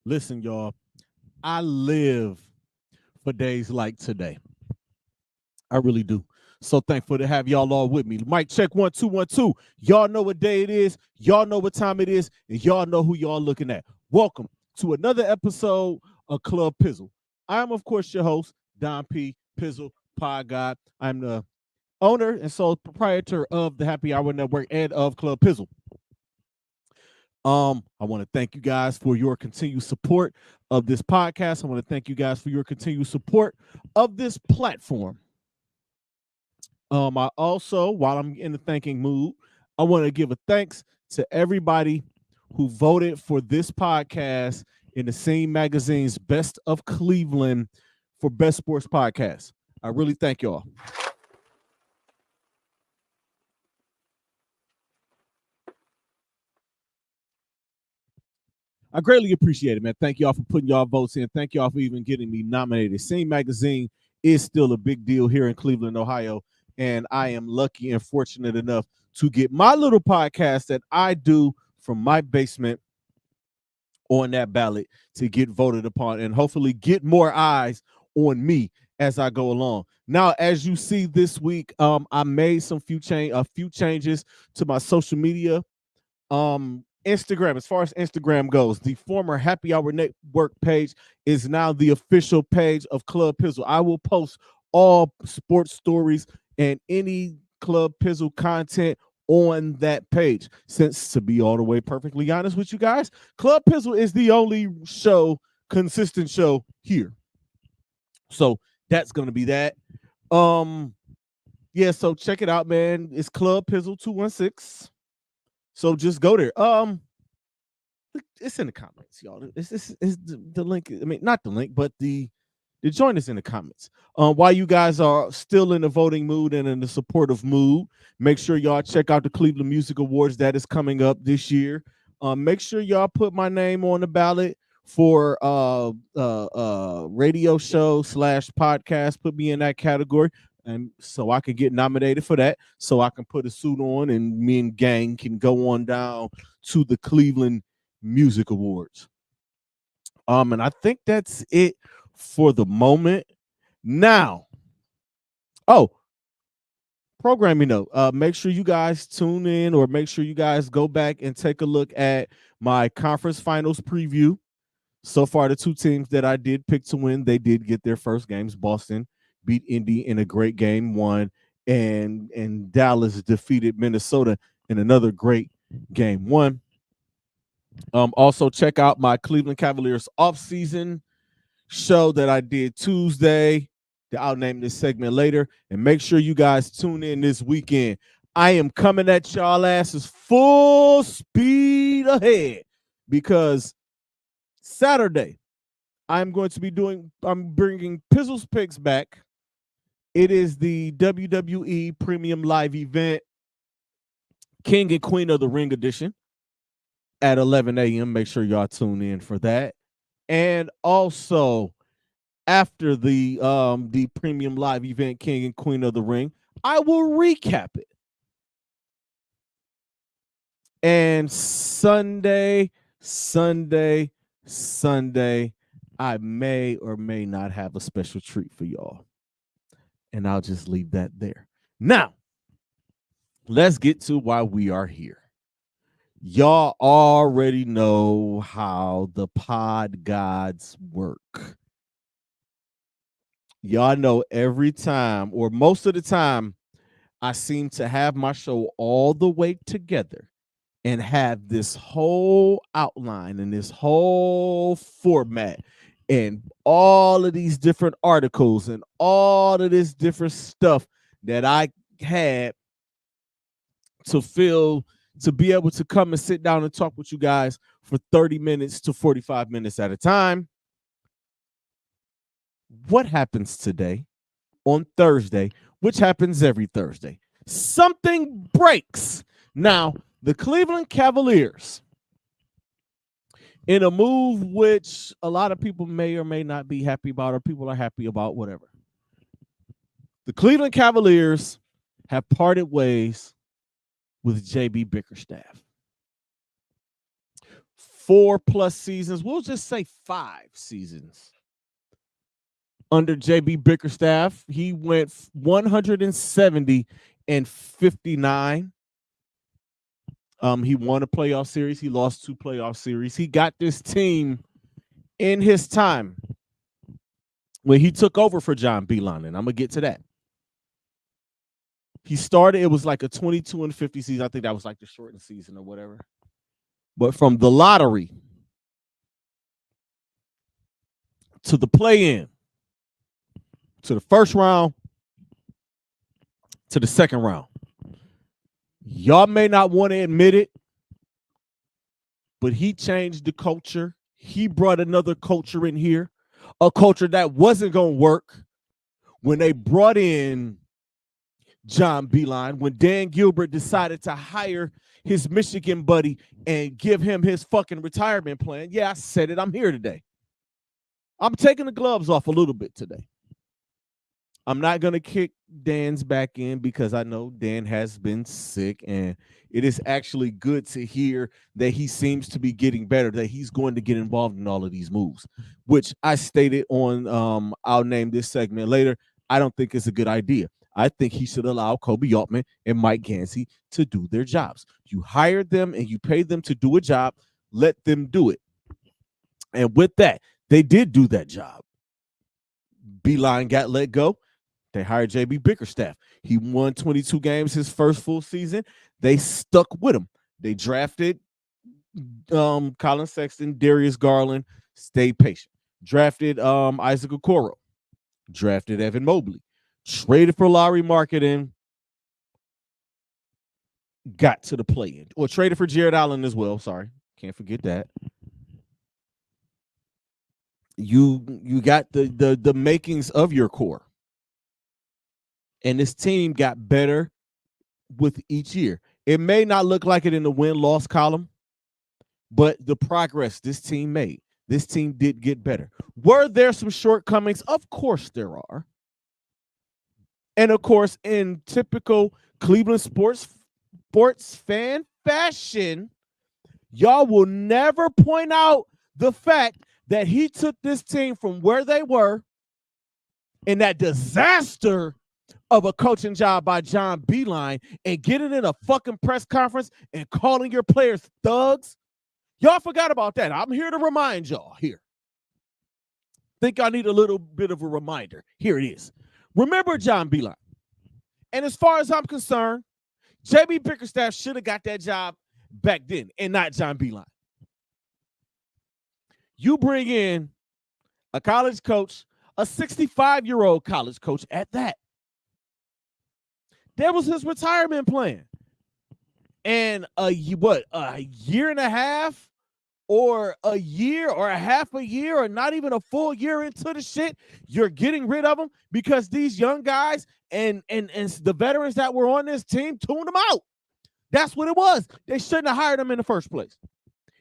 Listen, y'all, I live for days like today. I really do. So thankful to have y'all all with me. Mic check 1 2 1 2. Y'all know what day it is. Y'all know what time it is, and y'all know who y'all looking at. Welcome to another episode of Club Pizzle. I am, of course, your host, Don P. Pizzle Pod God. I'm the owner and sole proprietor of the Happy Hour Network and of Club Pizzle. I want to thank you guys for your continued support of this podcast. I want to thank you guys for your continued support of this platform. I also, while I'm in the thanking mood, I want to give a thanks to everybody who voted for this podcast in the Scene Magazine's Best of Cleveland for Best Sports Podcast. I really thank y'all. I greatly appreciate it, man. Thank y'all for putting y'all votes in. Thank y'all for even getting me nominated. Scene Magazine is still a big deal here in Cleveland, Ohio, and I am lucky and fortunate enough to get my little podcast that I do from my basement on that ballot to get voted upon and hopefully get more eyes on me as I go along. Now, as you see this week, I made a few changes to my social media. Instagram, as far as Instagram goes, the former Happy Hour Network page is now the official page of Club Pizzle. I will post all sports stories and any Club Pizzle content on that page. Since, to be all the way perfectly honest with you guys, Club Pizzle is the only consistent show here. So that's gonna be that. Yeah, so check it out, man. It's Club Pizzle 216. So just go there. It's in the comments, y'all. It's the link. I mean, not the link, but the join is in the comments. While you guys are still in the voting mood and in the supportive mood, make sure y'all check out the Cleveland Music Awards that is coming up this year. Make sure y'all put my name on the ballot for radio show / podcast. Put me in that category, and so I can get nominated for that. So I can put a suit on, and me and gang can go on down to the Cleveland Music Awards. And I think that's it for the moment. Now, oh, programming note. Make sure you guys tune in, or make sure you guys go back and take a look at my conference finals preview. So far, the two teams that I did pick to win, they did get their first games. Boston beat Indy in a great game one, and Dallas defeated Minnesota in another great game one. Also check out my Cleveland Cavaliers offseason show that I did Tuesday. I'll name this segment later. And make sure you guys tune in this weekend. I am coming at y'all asses full speed ahead, because Saturday I'm bringing Pizzle's Picks back. It is the WWE Premium Live event, King and Queen of the Ring edition, at 11 a.m. Make sure y'all tune in for that. And also, after the Premium Live event, King and Queen of the Ring, I will recap it. And Sunday, I may or may not have a special treat for y'all. And I'll just leave that there. Now, let's get to why we are here. Y'all already know how the pod gods work. Y'all know every time, or most of the time, I seem to have my show all the way together and have this whole outline and this whole format and all of these different articles and all of this different stuff that I had to be able to come and sit down and talk with you guys for 30 minutes to 45 minutes at a time. What happens today on Thursday, which happens every Thursday? Something breaks. Now, the Cleveland Cavaliers, in a move which a lot of people may or may not be happy about, or people are happy about, whatever. The Cleveland Cavaliers have parted ways with JB Bickerstaff. 4+ seasons, we'll just say 5 seasons under JB Bickerstaff. He went 170-59. He won a playoff series. He lost 2 playoff series. He got this team in his time when he took over for John Beeline, and I'm gonna get to that. He started, it was like a 22-50 season. I think that was like the shortened season or whatever. But from the lottery to the play-in to the first round to the second round, y'all may not want to admit it, but he changed the culture. He brought another culture in here, a culture that wasn't going to work when they brought in John Beeline, when Dan Gilbert decided to hire his Michigan buddy and give him his fucking retirement plan. Yeah, I said it. I'm here today. I'm taking the gloves off a little bit today. I'm not going to kick Dan's back in because I know Dan has been sick, and it is actually good to hear that he seems to be getting better, that he's going to get involved in all of these moves, which I stated on, I'll name this segment later. I don't think it's a good idea. I think he should allow Kobe Altman and Mike Gansey to do their jobs. You hired them and you paid them to do a job. Let them do it. And with that, they did do that job. Beeline got let go. They hired JB Bickerstaff. He won 22 games his first full season. They stuck with him. They drafted Colin Sexton, Darius Garland, stayed patient. Drafted Isaac Okoro. Drafted Evan Mobley. Traded for Lauri Markkanen. Got to the play-in. Or traded for Jared Allen as well. Sorry. Can't forget that. You got the makings of your core. And this team got better with each year. It may not look like it in the win-loss column, but the progress this team made, this team did get better. Were there some shortcomings? Of course there are. And, of course, in typical Cleveland sports fan fashion, y'all will never point out the fact that he took this team from where they were in that disaster of a coaching job by John Beeline and getting in a fucking press conference and calling your players thugs. Y'all forgot about that. I'm here to remind y'all here. Think I need a little bit of a reminder. Here it is. Remember John Beeline. And as far as I'm concerned, JB Bickerstaff should have got that job back then and not John Beeline. You bring in a college coach, a 65-year-old college coach at that. That was his retirement plan. And a year and a half or a year or a half a year or not even a full year into the shit, you're getting rid of them because these young guys and the veterans that were on this team tuned them out. That's what it was. They shouldn't have hired them in the first place.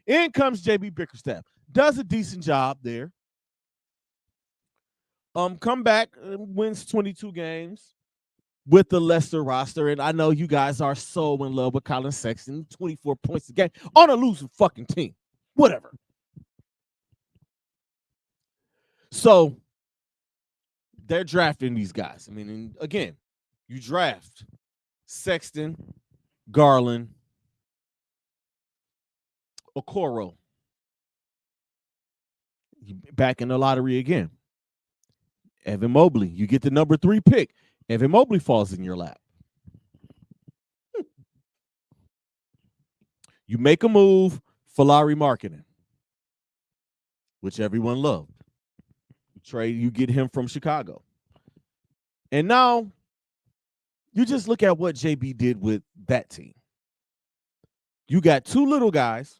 In comes JB Bickerstaff. Does a decent job there. Come back, wins 22 games with the lesser roster. And I know you guys are so in love with Colin Sexton, 24 points a game on a losing fucking team. Whatever. So they're drafting these guys. I mean, again, you draft Sexton, Garland, Okoro. Back in the lottery again. Evan Mobley, you get the number 3 pick. Evan Mobley falls in your lap. You make a move for Lauri Markkanen, which everyone loved. You get him from Chicago. And now you just look at what JB did with that team. You got 2 little guys.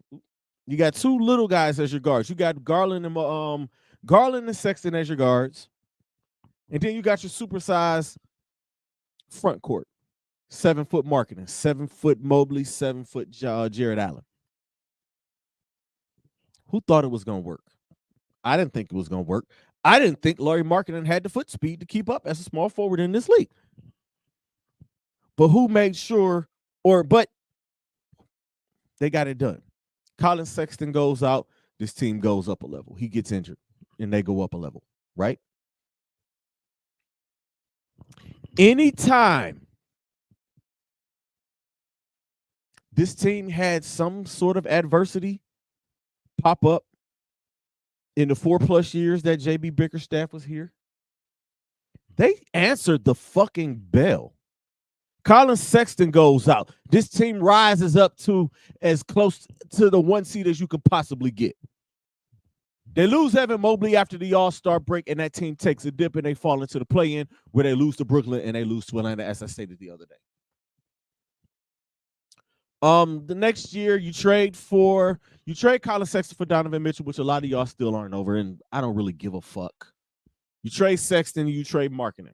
You got 2 little guys as your guards. You got Garland and Sexton as your guards. And then you got your supersized front court. 7-foot Markkanen, 7-foot Mobley, 7-foot Jared Allen. Who thought it was going to work? I didn't think it was going to work. I didn't think Lauri Markkanen had the foot speed to keep up as a small forward in this league. But who made sure, but they got it done. Colin Sexton goes out, this team goes up a level. He gets injured, and they go up a level, right? Anytime this team had some sort of adversity pop up in the 4+ years that JB Bickerstaff was here, they answered the fucking bell. Colin Sexton goes out. This team rises up to as close to the 1 seed as you could possibly get. They lose Evan Mobley after the All-Star break, and that team takes a dip, and they fall into the play-in where they lose to Brooklyn and they lose to Atlanta, as I stated the other day. The next year you trade Colin Sexton for Donovan Mitchell, which a lot of y'all still aren't over, and I don't really give a fuck. You trade Sexton, you trade Markkanen.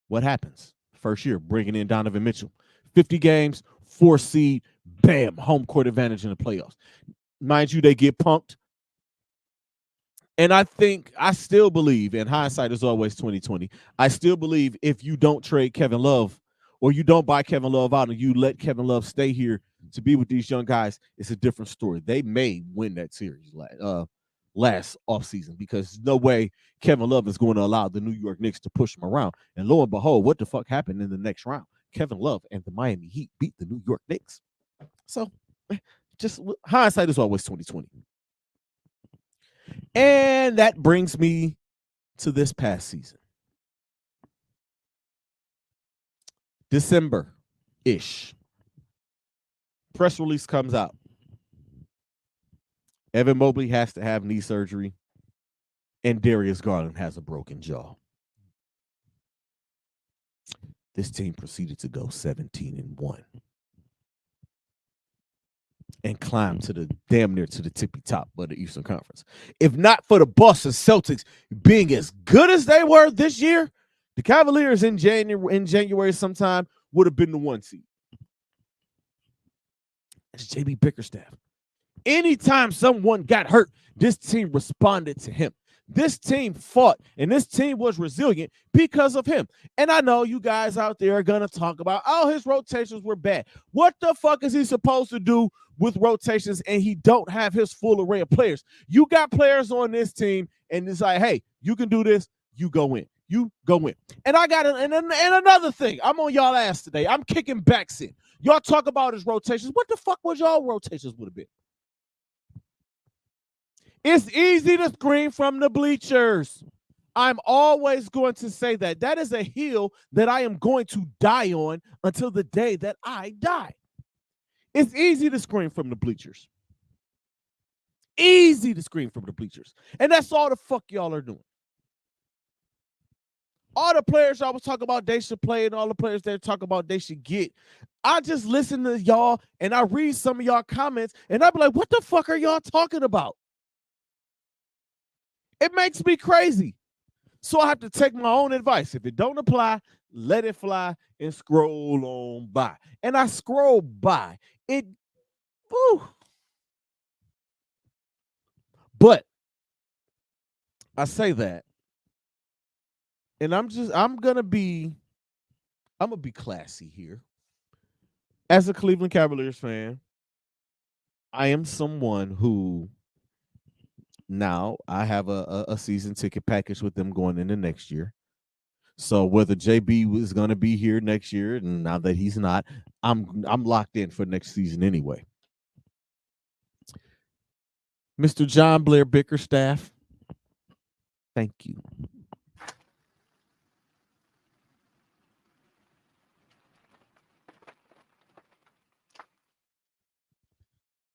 What happens? First year, bringing in Donovan Mitchell. 50 games, 4 seed, bam, home court advantage in the playoffs. Mind you, they get punked. And I still believe, and hindsight is always 2020, I still believe if you don't trade Kevin Love or you don't buy Kevin Love out and you let Kevin Love stay here to be with these young guys, it's a different story. They may win that series last offseason because there's no way Kevin Love is going to allow the New York Knicks to push him around. And lo and behold, what the fuck happened in the next round? Kevin Love and the Miami Heat beat the New York Knicks. So just hindsight is always 2020. And that brings me to this past season. December-ish. Press release comes out. Evan Mobley has to have knee surgery, and Darius Garland has a broken jaw. This team proceeded to go 17-1 and climb to the damn near to the tippy top of the Eastern Conference. If not for the Boston Celtics being as good as they were this year, the Cavaliers in January sometime would have been the 1 seed. It's JB Bickerstaff. Anytime someone got hurt, this team responded to him. This team fought, and this team was resilient because of him. And I know you guys out there are going to talk about, oh, his rotations were bad. What the fuck is he supposed to do with rotations and he don't have his full array of players? You got players on this team, and it's like, hey, you can do this, you go in. You go in. And I got and another thing. I'm on y'all ass today. I'm kicking backs in. Y'all talk about his rotations. What the fuck was y'all rotations would have been? It's easy to scream from the bleachers. I'm always going to say that. That is a hill that I am going to die on until the day that I die. It's easy to scream from the bleachers. Easy to scream from the bleachers. And that's all the fuck y'all are doing. All the players y'all was talking about they should play and all the players they talk about they should get. I just listen to y'all and I read some of y'all comments and I be like, what the fuck are y'all talking about? It makes me crazy. So I have to take my own advice. If it don't apply, let it fly and scroll on by. And I scroll by. But I say that. And I'm gonna be classy here. As a Cleveland Cavaliers fan, I am someone who now I have a season ticket package with them going into next year. So whether JB is going to be here next year, and now that he's not, I'm locked in for next season anyway. Mr. John Blair Bickerstaff, thank you.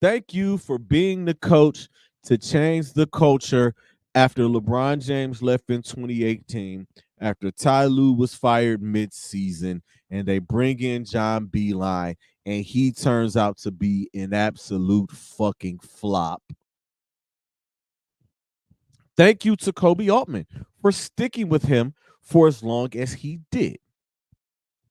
Thank you for being the coach to change the culture after LeBron James left in 2018, after Ty Lue was fired mid-season, and they bring in John Beilein, and he turns out to be an absolute fucking flop. Thank you to Kobe Altman for sticking with him for as long as he did.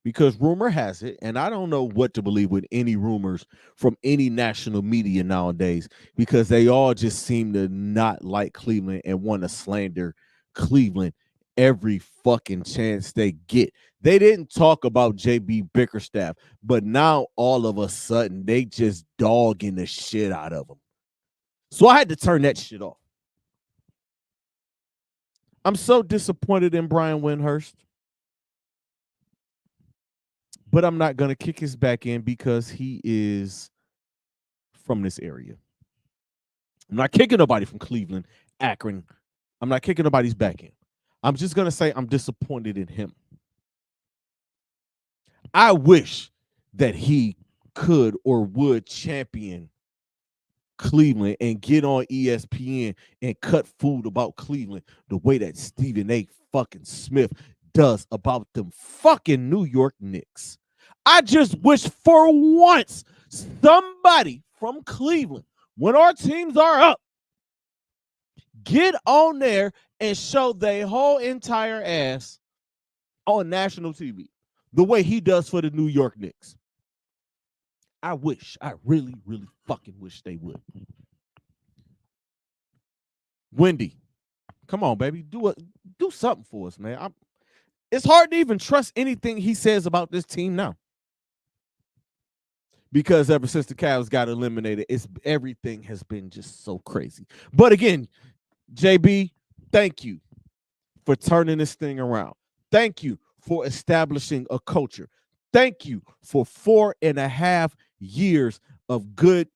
Because rumor has it, and I don't know what to believe with any rumors from any national media nowadays, because they all just seem to not like Cleveland and want to slander Cleveland every fucking chance they get. They didn't talk about JB Bickerstaff, but now all of a sudden they just dogging the shit out of him. So I had to turn that shit off. I'm so disappointed in Brian Windhurst, but I'm not going to kick his back in because he is from this area. I'm not kicking nobody from Cleveland, Akron. I'm not kicking nobody's back in. I'm just going to say I'm disappointed in him. I wish that he could or would champion Cleveland and get on ESPN and cut food about Cleveland the way that Stephen A. fucking Smith does about them fucking New York Knicks. I just wish for once somebody from Cleveland, when our teams are up, get on there and show their whole entire ass on national TV the way he does for the New York Knicks. I really, really fucking wish they would. Wendy, come on, baby. Do something for us, man. It's hard to even trust anything he says about this team now. Because ever since the Cavs got eliminated, everything has been just so crazy. But again, JB, thank you for turning this thing around. Thank you for establishing a culture. Thank you for 4.5 years of good,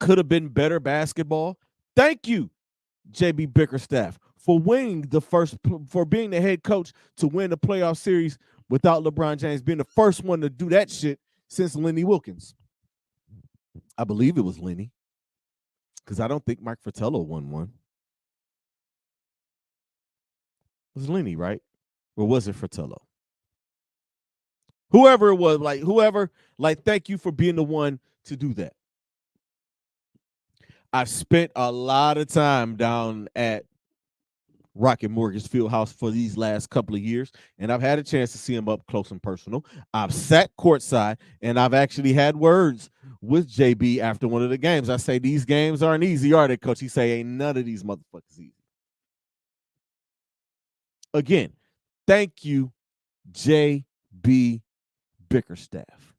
could have been better basketball. Thank you, JB Bickerstaff, for being the head coach to win the playoff series without LeBron James, being the first one to do that shit since Lenny Wilkins. I believe it was Lenny, because I don't think Mike Fratello won one. It was Lenny, right? Or was it Fratello? Whoever it was, thank you for being the one to do that. I've spent a lot of time down at Rocket Mortgage Fieldhouse for these last couple of years, and I've had a chance to see him up close and personal. I've sat courtside, and I've actually had words with JB after one of the games. I say, these games aren't easy, are they, Coach? He say, ain't none of these motherfuckers easy. Again, thank you, JB Bickerstaff.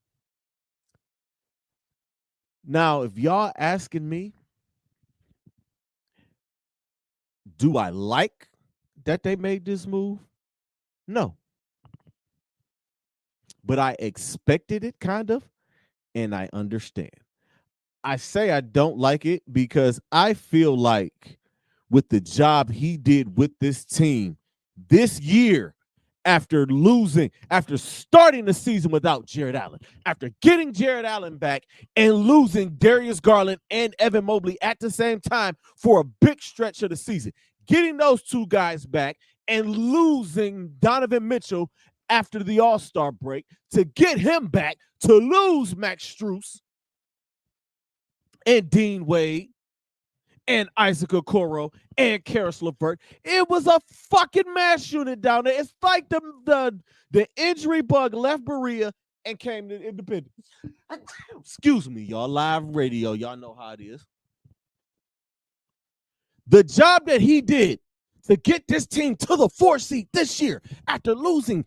Now, if y'all asking me, do I like that they made this move? No. But I expected it, kind of, and I understand. I say I don't like it because I feel like with the job he did with this team this year, after starting the season without Jared Allen, after getting Jared Allen back and losing Darius Garland and Evan Mobley at the same time for a big stretch of the season, getting those two guys back and losing Donovan Mitchell after the All-Star break, to get him back, to lose Max Strus and Dean Wade and Isaac Okoro and Karis LeVert. It was a fucking mass unit down there. It's like the injury bug left Berea and came to Independence. Excuse me, y'all. Live radio. Y'all know how it is. The job that he did to get this team to the 4th seed this year after losing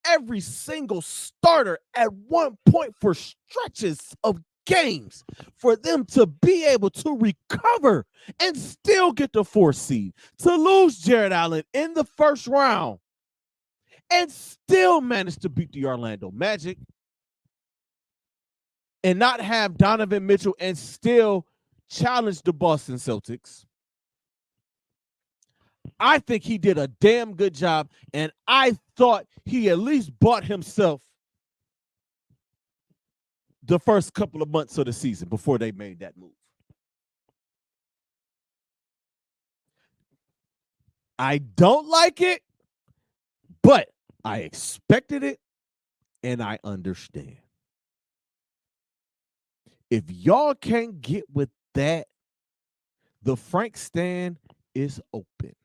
every single starter at one point for stretches of games, for them to be able to recover and still get the 4th seed, to lose Jared Allen in the first round and still manage to beat the Orlando Magic and not have Donovan Mitchell and still challenge the Boston Celtics. I think he did a damn good job, and I thought he at least bought himself the first couple of months of the season before they made that move. I don't like it, but I expected it, and I understand. If y'all can't get with that, the Frank stand is open.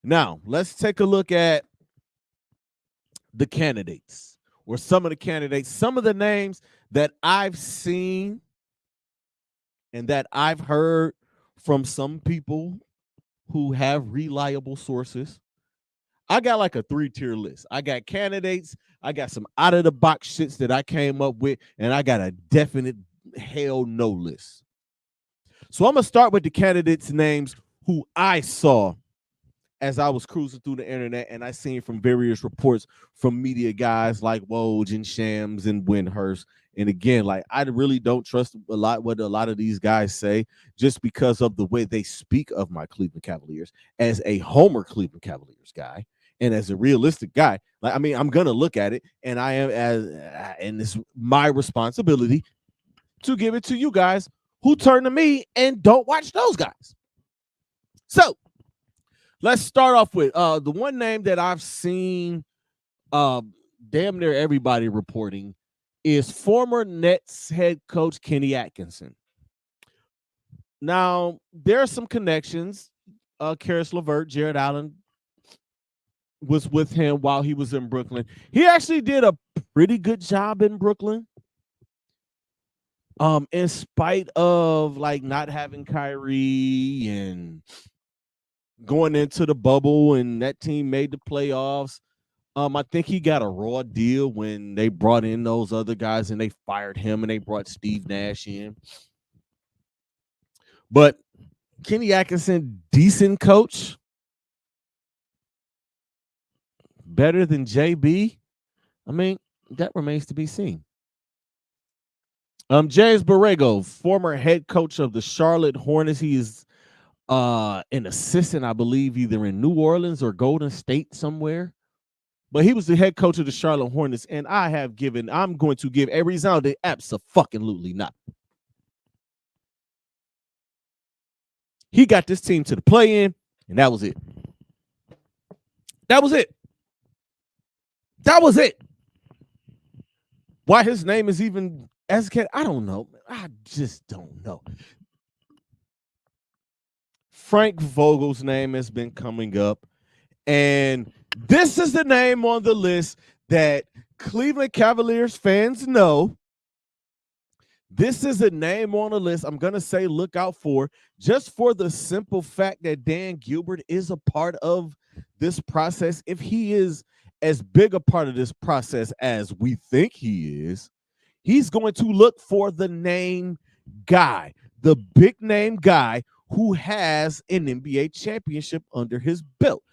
Now, let's take a look at the candidates, or some of the candidates, some of the names that I've seen and that I've heard from some people who have reliable sources. I got like a 3-tier list. I got candidates, I got some out of the box shits that I came up with, and I got a definite hell no list. So I'm gonna start with the candidates' names who I saw as I was cruising through the internet, and I seen from various reports from media guys like Woj and Shams and Windhurst. And again, like I really don't trust a lot what a lot of these guys say, just because of the way they speak of my Cleveland Cavaliers. As a Homer Cleveland Cavaliers guy, and as a realistic guy, like I mean, I'm gonna look at it, and I am as, and it's my responsibility to give it to you guys who turn to me and don't watch those guys. So let's start off with the one name that I've seen damn near everybody reporting is former Nets head coach Kenny Atkinson. Now, there are some connections. Karis LeVert, Jared Allen was with him while he was in Brooklyn. He actually did a pretty good job in Brooklyn. In spite of like not having Kyrie and going into the bubble, and that team made the playoffs. I think he got a raw deal when they brought in those other guys and they fired him and they brought Steve Nash in. But Kenny Atkinson, decent coach. Better than JB? I mean, that remains to be seen. James Borrego, former head coach of the Charlotte Hornets. He is an assistant, I believe, either in New Orleans or Golden State somewhere. But he was the head coach of the Charlotte Hornets, and I'm going to give every sound the abso-fucking-lutely not. He got this team to the play-in, and that was it. That was it. That was it. Why his name is even as I don't know. I just don't know. Frank Vogel's name has been coming up, and this is the name on the list that Cleveland Cavaliers fans know. This is a name on the list I'm going to say look out for, just for the simple fact that Dan Gilbert is a part of this process. If he is as big a part of this process as we think he is, he's going to look for the name guy, the big name guy who has an NBA championship under his belt.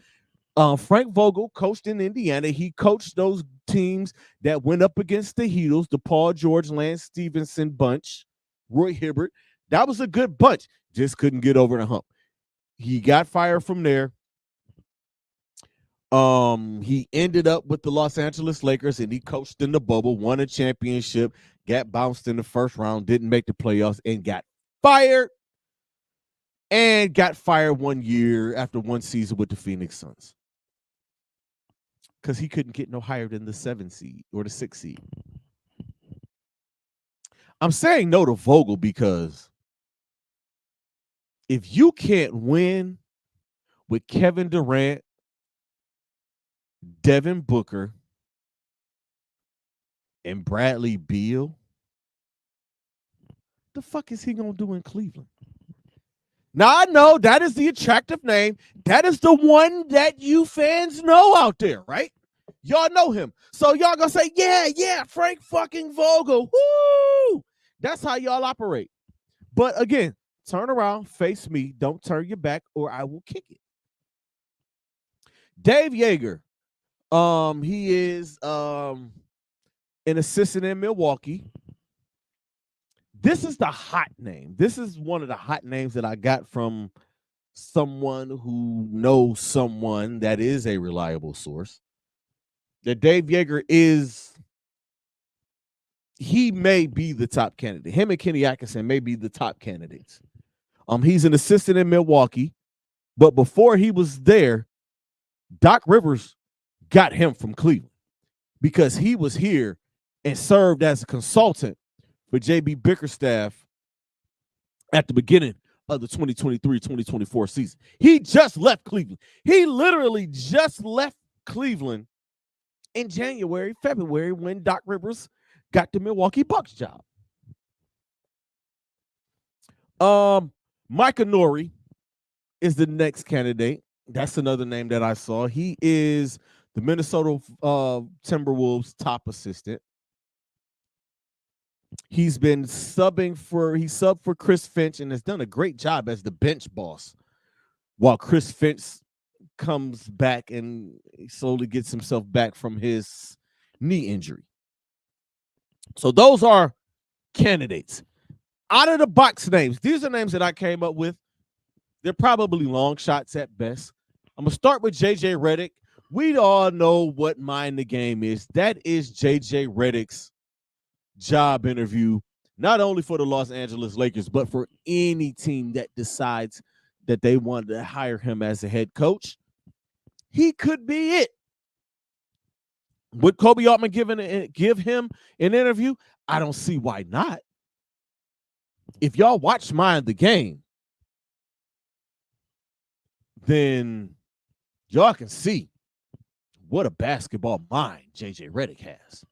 Frank Vogel coached in Indiana. He coached those teams that went up against the Heatles, the Paul George, Lance Stevenson bunch, Roy Hibbert. That was a good bunch. Just couldn't get over the hump. He got fired from there. He ended up with the Los Angeles Lakers, and he coached in the bubble, won a championship, got bounced in the first round, didn't make the playoffs, and got fired. And got fired 1 year after one season with the Phoenix Suns, because he couldn't get no higher than the 7 seed or the 6 seed. I'm saying no to Vogel because if you can't win with Kevin Durant, Devin Booker, and Bradley Beal, the fuck is he going to do in Cleveland? Now, I know that is the attractive name. That is the one that you fans know out there, right? Y'all know him. So y'all going to say, yeah, Frank fucking Vogel. Woo! That's how y'all operate. But again, turn around, face me. Don't turn your back or I will kick it. Dave Yeager. He is an assistant in Milwaukee. This is the hot name. This is one of the hot names that I got from someone who knows someone that is a reliable source. That Dave Yeager he may be the top candidate. Him and Kenny Atkinson may be the top candidates. He's an assistant in Milwaukee, but before he was there, Doc Rivers got him from Cleveland because he was here and served as a consultant for J.B. Bickerstaff at the beginning of the 2023-2024 season. He just left Cleveland. He literally just left Cleveland in January, February, when Doc Rivers got the Milwaukee Bucks job. Micah Nori is the next candidate. That's another name that I saw. He is the Minnesota Timberwolves top assistant. He's been subbed for Chris Finch and has done a great job as the bench boss while Chris Finch comes back and slowly gets himself back from his knee injury. So those are candidates. Out of the box names, these are names that I came up with. They're probably long shots at best. I'm going to start with JJ Redick. We all know what Mind the Game is. That is JJ Redick's job interview, not only for the Los Angeles Lakers, but for any team that decides that they want to hire him as a head coach. He could be it. Would Kobe Altman give him an interview? I don't see why not. If y'all watch Mind the Game, then y'all can see what a basketball mind JJ Redick has.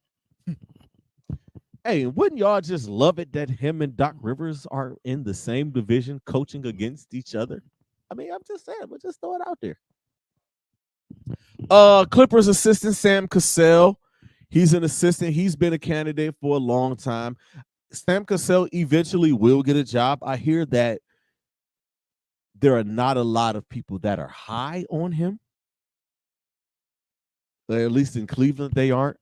Hey, wouldn't y'all just love it that him and Doc Rivers are in the same division coaching against each other? I mean, I'm just saying, but just throw it out there. Clippers assistant Sam Cassell. He's an assistant. He's been a candidate for a long time. Sam Cassell eventually will get a job. I hear that there are not a lot of people that are high on him. At least in Cleveland, they aren't.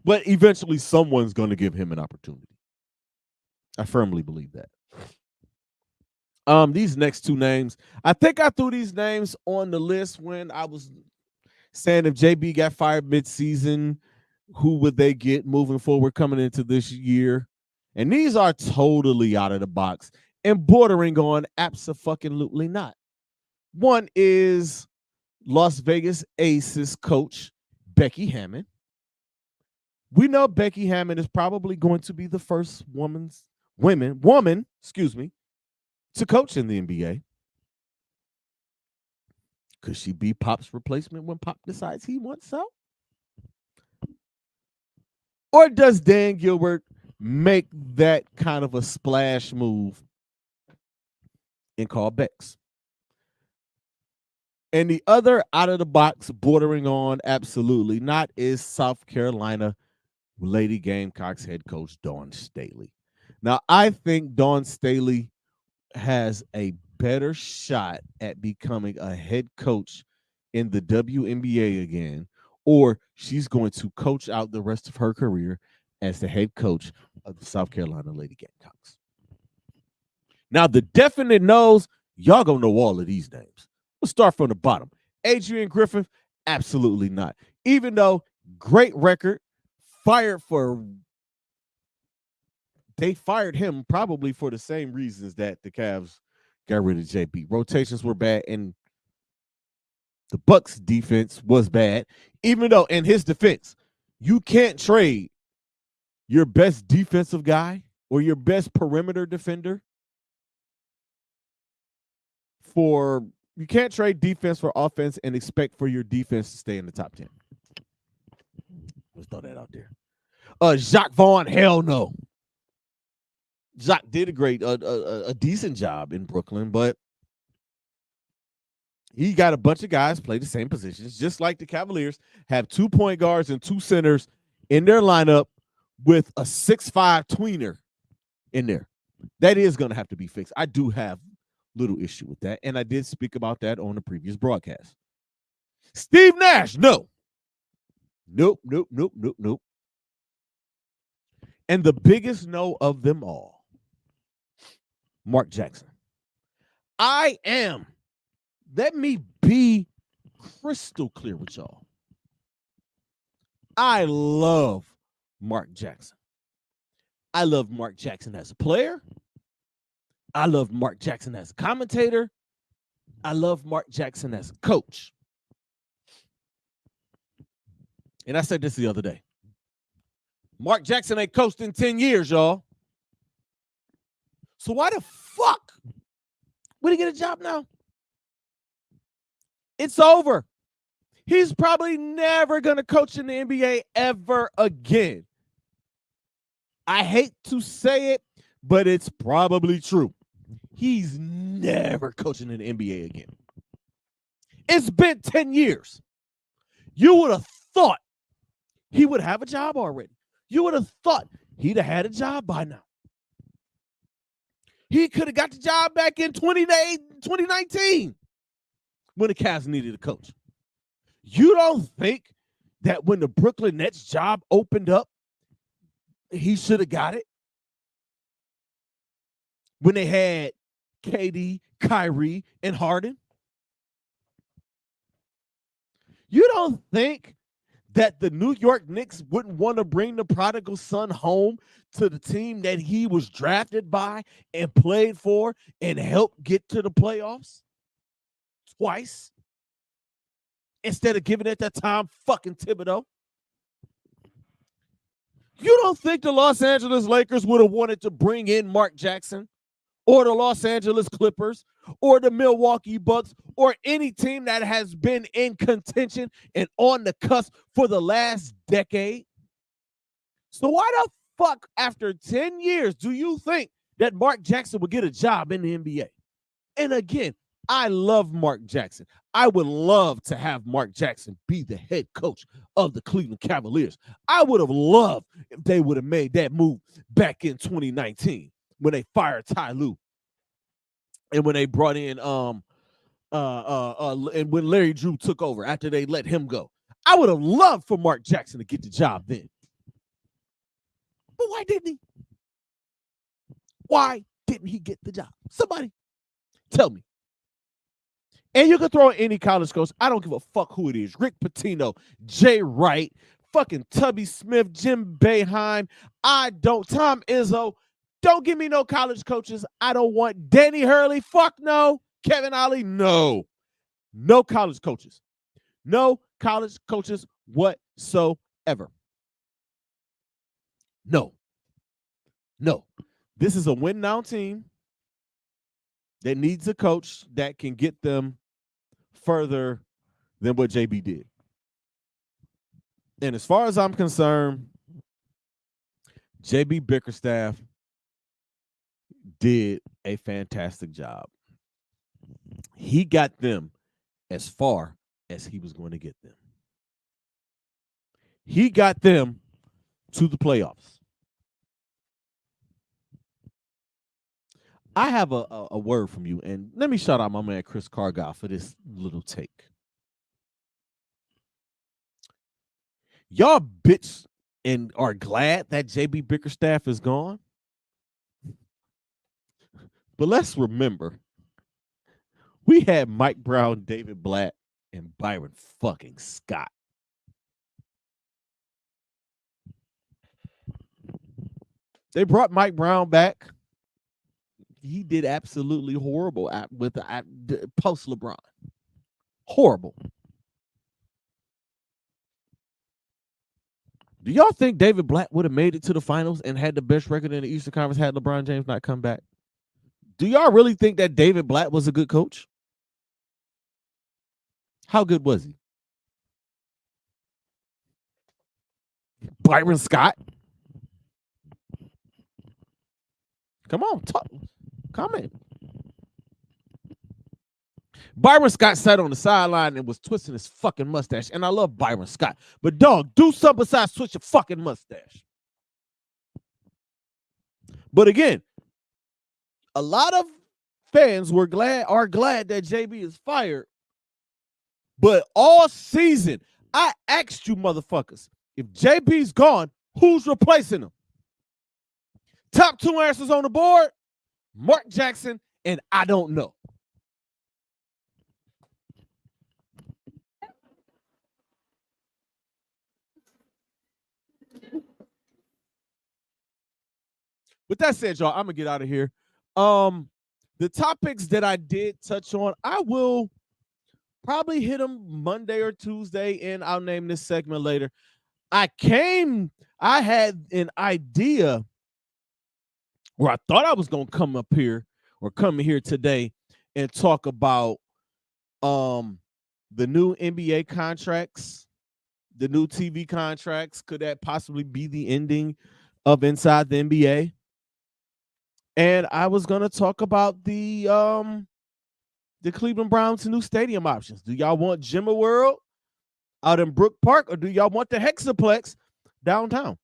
But eventually someone's going to give him an opportunity. I firmly believe that. These next two names, I think I threw these names on the list when I was saying if JB got fired midseason, who would they get moving forward coming into this year? And these are totally out of the box and bordering on abso-fucking-lutely not. One is Las Vegas Aces coach Becky Hammon. We know Becky Hammon is probably going to be the first woman, to coach in the NBA. Could she be Pop's replacement when Pop decides he wants out? Or does Dan Gilbert make that kind of a splash move and call Bex? And the other out of the box, bordering on absolutely not, is South Carolina Lady Gamecocks head coach Dawn Staley. Now, I think Dawn Staley has a better shot at becoming a head coach in the WNBA again, or she's going to coach out the rest of her career as the head coach of the South Carolina Lady Gamecocks. Now, the definite knows, y'all gonna know all of these names. We'll start from the bottom. Adrian Griffin, absolutely not. Even though great record, they fired him probably for the same reasons that the Cavs got rid of JB. Rotations were bad, and the Bucks defense was bad. Even though, in his defense, you can't trade your best defensive guy or your best perimeter defender you can't trade defense for offense and expect for your defense to stay in the top 10. Let's throw that out there. Jacques Vaughn, hell no. Jacques did a decent job in Brooklyn, but he got a bunch of guys play the same positions, just like the Cavaliers have 2 point guards and 2 centers in their lineup with a 6'5" tweener in there. That is going to have to be fixed. I do have little issue with that, and I did speak about that on the previous broadcast. Steve Nash, no. Nope. And the biggest no of them all, Mark Jackson. Let me be crystal clear with y'all. I love Mark Jackson. I love Mark Jackson as a player. I love Mark Jackson as a commentator. I love Mark Jackson as a coach. And I said this the other day. Mark Jackson ain't coached in 10 years, y'all. So why the fuck would he get a job now? It's over. He's probably never going to coach in the NBA ever again. I hate to say it, but it's probably true. He's never coaching in the NBA again. It's been 10 years. You would have thought he would have a job already. You would have thought he'd have had a job by now. He could have got the job back in 2019 when the Cavs needed a coach. You don't think that when the Brooklyn Nets job opened up, he should have got it? When they had KD, Kyrie, and Harden? You don't think that the New York Knicks wouldn't want to bring the prodigal son home to the team that he was drafted by and played for and helped get to the playoffs twice instead of giving it that time fucking Thibodeau? You don't think the Los Angeles Lakers would have wanted to bring in Mark Jackson or the Los Angeles Clippers or the Milwaukee Bucks or any team that has been in contention and on the cusp for the last decade? So why the fuck, after 10 years, do you think that Mark Jackson would get a job in the NBA? And again, I love Mark Jackson. I would love to have Mark Jackson be the head coach of the Cleveland Cavaliers. I would have loved if they would have made that move back in 2019 when they fired Ty Lue and when they brought in and when Larry Drew took over after they let him go. I would have loved for Mark Jackson to get the job then. But why didn't he? Why didn't he get the job? Somebody tell me. And you can throw in any college coach. I don't give a fuck who it is. Rick Pitino, Jay Wright, fucking Tubby Smith, Jim Boeheim. Tom Izzo. Don't give me no college coaches. I don't want Danny Hurley. Fuck no. Kevin Ollie. No. No college coaches. No college coaches whatsoever. No. No. This is a win now team that needs a coach that can get them further than what JB did. And as far as I'm concerned, JB Bickerstaff did a fantastic job. He got them as far as he was going to get them. He got them to the playoffs. I have a word from you, and let me shout out my man Chris Cargile for this little take. Y'all bitch and are glad that JB Bickerstaff is gone. But let's remember, we had Mike Brown, David Blatt, and Byron fucking Scott. They brought Mike Brown back. He did absolutely horrible with post LeBron. Horrible. Do y'all think David Blatt would have made it to the finals and had the best record in the Eastern Conference had LeBron James not come back? Do y'all really think that David Blatt was a good coach? How good was he? Byron Scott? Come on, talk. Comment. Byron Scott sat on the sideline and was twisting his fucking mustache. And I love Byron Scott. But dog, do something besides twist your fucking mustache. But again, a lot of fans are glad that JB is fired. But all season, I asked you motherfuckers, if JB's gone, who's replacing him? Top two answers on the board, Mark Jackson, and I don't know. With that said, y'all, I'm gonna get out of here. The topics that I did touch on, I will probably hit them Monday or Tuesday, and I'll name this segment later. I had an idea where I thought I was gonna come here today and talk about the new NBA contracts, the new TV contracts. Could that possibly be the ending of Inside the NBA? And I was gonna talk about the the Cleveland Browns new stadium options. Do y'all want Jimmy World out in Brook Park, or do y'all want the Hexaplex downtown?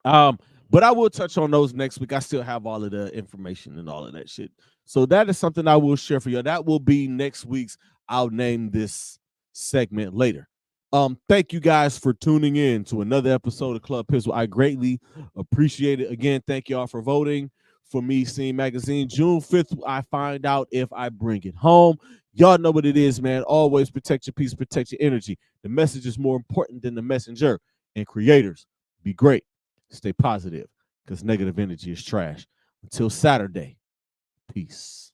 But I will touch on those next week. I still have all of the information and all of that shit. So that is something I will share for you. That will be next week's. I'll name this segment later. Thank you guys for tuning in to another episode of Club Pizzle. I greatly appreciate it. Again, thank y'all for voting for Me Scene Magazine. June 5th, I find out if I bring it home. Y'all know what it is, man. Always protect your peace, protect your energy. The message is more important than the messenger. And creators, be great. Stay positive, because negative energy is trash. Until Saturday, peace.